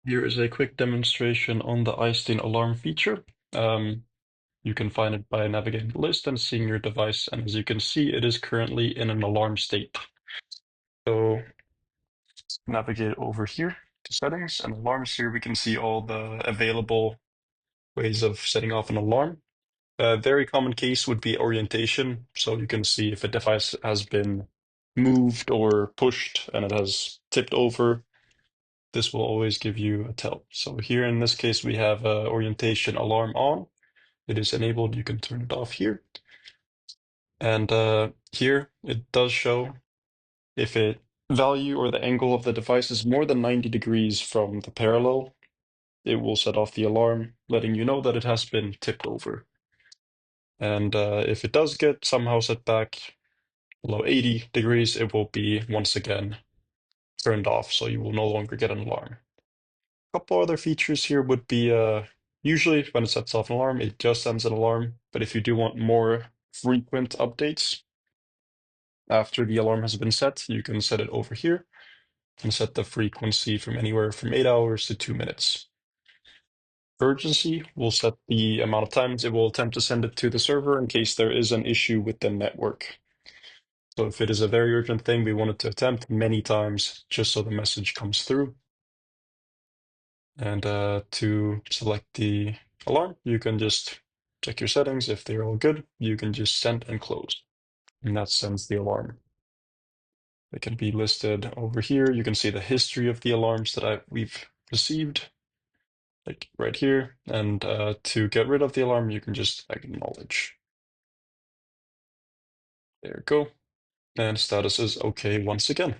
Here is a quick demonstration on the Aistin Alarm feature. You can find it by navigating the list and seeing your device, and as you can see, it is currently in an alarm state. So navigate over here to settings and alarms. Here we can see all the available ways of setting off an alarm. A very common case would be orientation. So you can see if a device has been moved or pushed and it has tipped over. This will always give you a tell. So here in this case, we have orientation alarm on. It is enabled. You can turn it off here. And here it does show if a value or the angle of the device is more than 90 degrees from the parallel, it will set off the alarm, letting you know that it has been tipped over. And if it does get somehow set back below 80 degrees, it will be once again turned off, so you will no longer get an alarm. A couple other features here would be usually when it sets off an alarm, it just sends an alarm. But if you do want more frequent updates after the alarm has been set, you can set it over here and set the frequency from anywhere from 8 hours to 2 minutes. Urgency will set the amount of times it will attempt to send it to the server in case there is an issue with the network. So if it is a very urgent thing, we want it to attempt many times just so the message comes through. And to select the alarm, you can just check your settings. If they're all good, you can just send and close. And that sends the alarm. It can be listed over here. You can see the history of the alarms that we've received, like right here. And to get rid of the alarm, you can just acknowledge. There you go. And status is okay once again.